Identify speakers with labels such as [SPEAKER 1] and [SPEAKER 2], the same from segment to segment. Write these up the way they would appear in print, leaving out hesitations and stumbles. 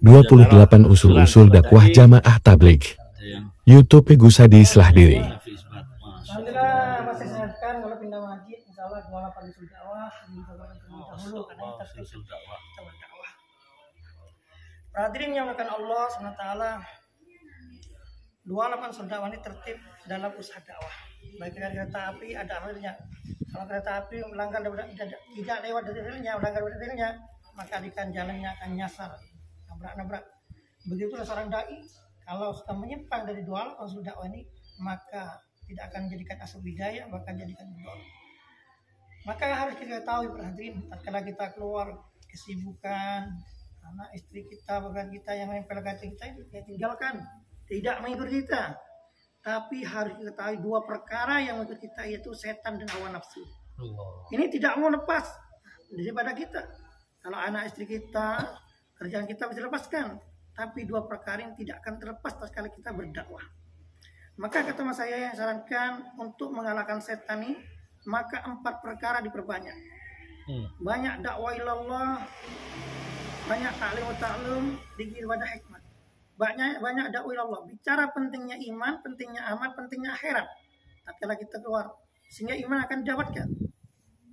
[SPEAKER 1] 28 usul-usul dakwah jamaah tabligh. YouTube Gusadi Islah Diri.
[SPEAKER 2] Alhamdulillah masih sehatkan kalau pindah masjid, insya Allah 28 usul dakwah dahulu karena kita berdakwah. Hadirin yang dimuliakan Allah SWT, 28 usul dakwah ini tertib dalam usaha dakwah. Baik kereta api ada amalnya. Kalau kereta api melanggar tidak lewat dari relnya, melanggar dari relnya, maka akan jalannya akan nyasar, nabrak. Begitulah seorang dai, kalau sudah menyimpang dari 28 usul dakwah ini, maka tidak akan menjadikan asal hidayah, bahkan jadikan mudorot. Maka harus kita ketahui hadirin, tatkala kita keluar kesibukan, anak istri kita, bahkan kita yang menempel kita itu kita tinggalkan, tidak mengikuti kita. Tapi harus kita ketahui dua perkara yang mengikuti kita, yaitu setan dan hawa nafsu. Ini tidak mau lepas daripada kita. Kalau anak istri kita, kerjaan kita bisa lepaskan, tapi dua perkara yang tidak akan terlepas tatkala kita berdakwah. Maka kata mas saya yang sarankan untuk mengalahkan setan ini, maka 4 perkara diperbanyak. Banyak dakwah ilallah, banyak ta'lim, dikir pada hikmat. Banyak dakwah ilallah, bicara pentingnya iman, pentingnya amal, pentingnya akhirat. Tatkala kita keluar, sehingga iman akan didapatkan.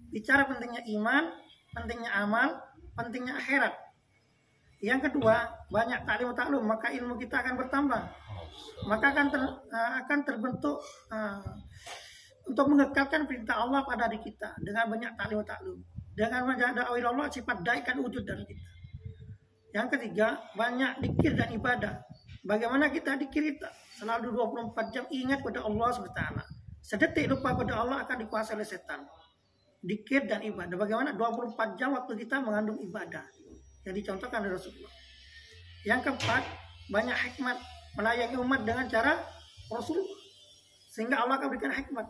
[SPEAKER 2] Bicara pentingnya iman, pentingnya amal, pentingnya akhirat. Yang kedua, banyak ta'lim, maka ilmu kita akan bertambah. Maka akan terbentuk untuk mengekalkan perintah Allah pada diri kita dengan banyak ta'lim. Dengan banyak dakwah ilallah, sifat dai kan wujud dari kita. Yang ketiga, banyak dikir dan ibadah. Bagaimana kita dikir kita? Selalu 24 jam ingat pada Allah SWT. Sedetik lupa pada Allah akan dikuasai oleh setan. Dikir dan ibadah. Bagaimana 24 jam waktu kita mengandung ibadah. Yang dicontohkan oleh Rasulullah. Yang keempat, banyak hikmat. Melayani umat dengan cara Rasulullah. Sehingga Allah akan berikan hikmat.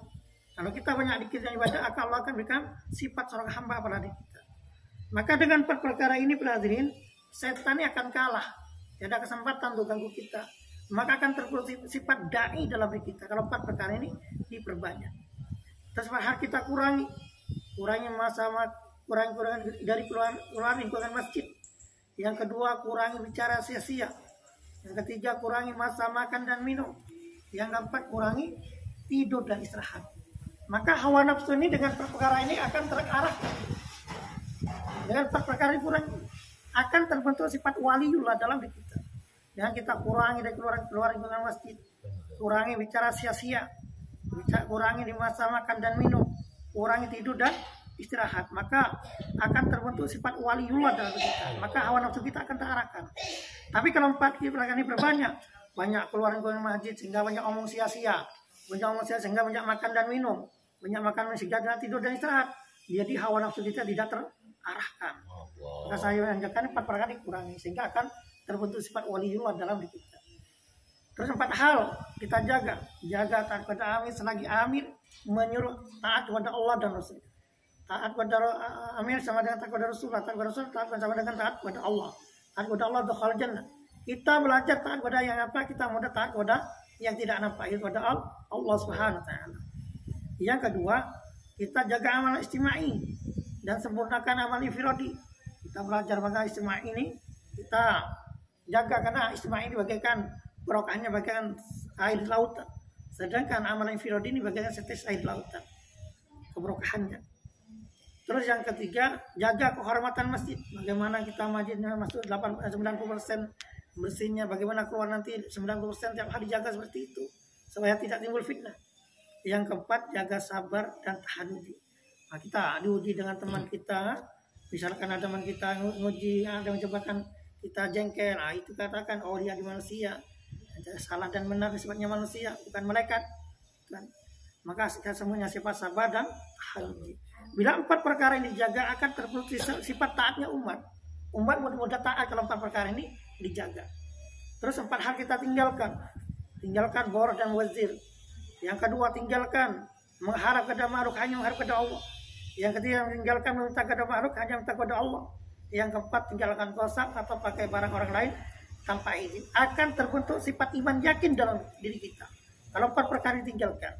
[SPEAKER 2] Kalau kita banyak dikir dan ibadah, Allah akan berikan sifat seorang hamba pada diri kita. Maka dengan 4 perkara ini, hadirin, setan akan kalah. Tidak ada kesempatan untuk ganggu kita. Maka akan terbentuk sifat da'i dalam diri kita. Kalau 4 perkara ini diperbanyak. Terus harus kita kurangi dari keluar lingkungan masjid. Yang kedua, kurangi bicara sia-sia. Yang ketiga, kurangi masa makan dan minum. Yang keempat, kurangi tidur dan istirahat. Maka hawa nafsu ini dengan perkara ini akan terarah. Dengan perkara ini kurangi, akan terbentuk sifat waliullah dalam diri kita. Dengan kita kurangi dari keluar lingkungan masjid, kurangi bicara sia-sia, kurangi di masa makan dan minum, kurangi tidur dan istirahat, maka akan terbentuk sifat waliullah dalam diri kita. Maka hawa nafsu kita akan terarahkan. Tapi kalau 4 perkara ini berbanyak, banyak keluar lingkungan masjid sehingga banyak omong sia-sia, sehingga banyak makan dan minum, banyak makan sehingga tidur dan istirahat. Jadi hawa nafsu kita tidak terarahkan. Maka saya anjurkan 4 perkara dikurangi sehingga akan terbentuk sifat waliullah dalam diri kita. Terus 4 hal kita jaga taat kepada amir selagi amir menyuruh taat kepada Allah dan Rasul. Taat kepada amir sama dengan taat kepada Rasul, taat sama dengan taat kepada Allah. Taat kepada Allah dokhal jannah. Kita belajar taat kepada yang apa, kita mudah taat kepada yang tidak nampak, itu kepada Allah Subhanahu wa taala. Yang kedua, kita jaga amal istimai dan sempurnakan amal infiradi. Kita belajar bagaimana istimewa ini, kita jaga karena istimewa ini bagaikan barokahnya bagaikan air lautan. Sedangkan amalan infiradi ini bagaikan setes air lautan. Keberokahannya. Terus yang ketiga, jaga kehormatan masjid. Bagaimana kita masjidnya masuk 90% bersihnya, bagaimana keluar nanti 90% tiap hari jaga seperti itu. Supaya tidak timbul fitnah. Yang keempat, jaga sabar dan tahan uji. Nah, kita diuji dengan teman kita. Misalkan ada teman kita nguji, ada mencobakan kita jengkel, itu katakan, oh dia di manusia, salah dan benar sifatnya manusia, bukan malaikat. Maka kita semuanya sifat sabar dan tahan. Bila 4 perkara ini dijaga, akan terbentuk sifat taatnya umat. Umat mudah taat kalau 4 perkara ini dijaga. Terus 4 hal kita tinggalkan boros dan wazir. Yang kedua, tinggalkan mengharap kepada makhluk, hanya mengharap kepada Allah. Yang ketiga, tinggalkan meminta kepada makhluk, hanya minta kepada Allah. Yang keempat, tinggalkan kosak atau pakai barang orang lain tanpa izin. Akan terbentuk sifat iman yakin dalam diri kita. Kalau 4 perkara ditinggalkan.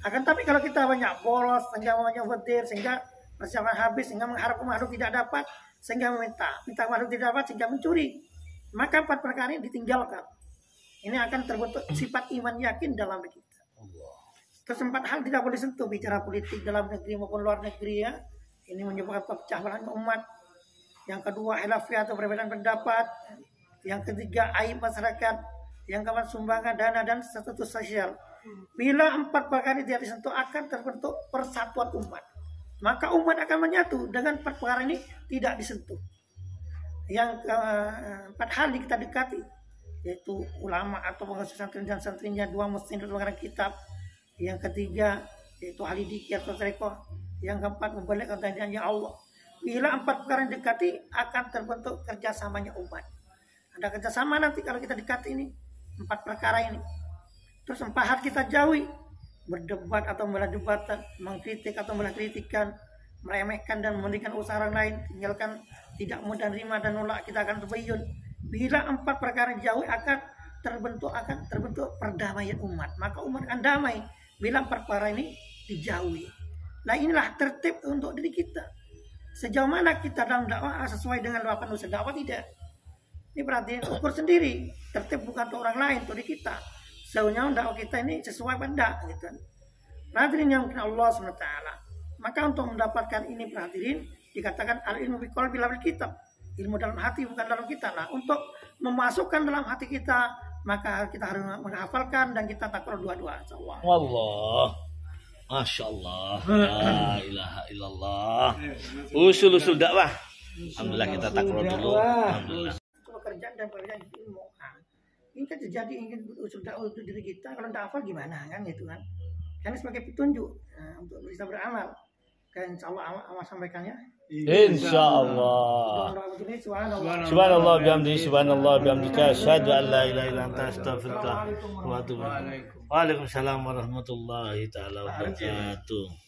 [SPEAKER 2] Akan tapi kalau kita banyak boros, sehingga banyak wadir, sehingga persiapan habis, sehingga mengharap makhluk tidak dapat, sehingga minta makhluk tidak dapat, sehingga mencuri. maka 4 perkara ini ditinggalkan. Ini akan terbentuk sifat iman yakin dalam diri kita. Terus 4 hal tidak boleh sentuh, bicara politik dalam negeri maupun luar negeri ya. Ini menyebabkan pecah belah umat. Yang kedua, khilafiyah atau perbedaan pendapat. Yang ketiga, aib masyarakat. Yang keempat, sumbangan dana dan status sosial. Bila 4 perkara ini tidak disentuh, akan terbentuk persatuan umat. Maka umat akan menyatu dengan 4 perkara ini tidak disentuh. Yang keempat hal yang kita dekati, yaitu ulama atau pengasuh santri dan santrinya, 2 muslim dan pengarang kitab. Yang ketiga, yaitu ahli dzikir atau tarekat. Yang keempat, membalikkan janji Allah. Bila 4 perkara yang dekati, akan terbentuk kerjasamanya umat. Ada kerjasama nanti kalau kita dekati ini 4 perkara ini. Terus 4 hal kita jauhi, berdebat atau membelah debatan, mengkritik atau membelah kritikan, meremehkan dan memberikan usaha orang lain, tinggalkan tidak mau dan terima dan nolak, kita akan tabayyun. Bila 4 perkara jauhi, akan terbentuk perdamaian umat. Maka umat akan damai bila 4 perkara ini dijauhi. Nah, inilah tertib untuk diri kita. Sejauh mana kita dalam dakwah sesuai dengan luapan usaha dakwah tidak. Ini berarti ukur sendiri. Tertib bukan untuk orang lain, untuk diri kita. Sejauhnya dakwah kita ini sesuai pada gitu. Hadirin yang mungkin Allah SWT. Maka untuk mendapatkan ini hadirin dikatakan al-ilmu biqalbi la bil kitab. Ilmu dalam hati bukan dalam kita. Nah, untuk memasukkan dalam hati kita, maka kita harus menghafalkan dan kita takror dua-dua. Insyaallah.
[SPEAKER 3] Wallah. Masya Allah, la ilaha illallah. Usul-usul dakwah. Alhamdulillah kita takror dulu. Alhamdulillah.
[SPEAKER 2] Pekerjaan dan pekerjaan ilmu. Nah, ini kan terjadi ingin usul dakwah untuk diri kita. Kalau tidak hafal gimana kan gitu kan? Karena sebagai petunjuk untuk bisa beramal. Kan insya Allah amal sampaikannya.
[SPEAKER 3] Insya Allah. Subhanallah bihamdihi, subhanallah bihamdika, asyhadu an la ilaha illa anta, astaghfiruka wa atubu ilaik. Waalaikumsalam warahmatullahi taala wabarakatuh.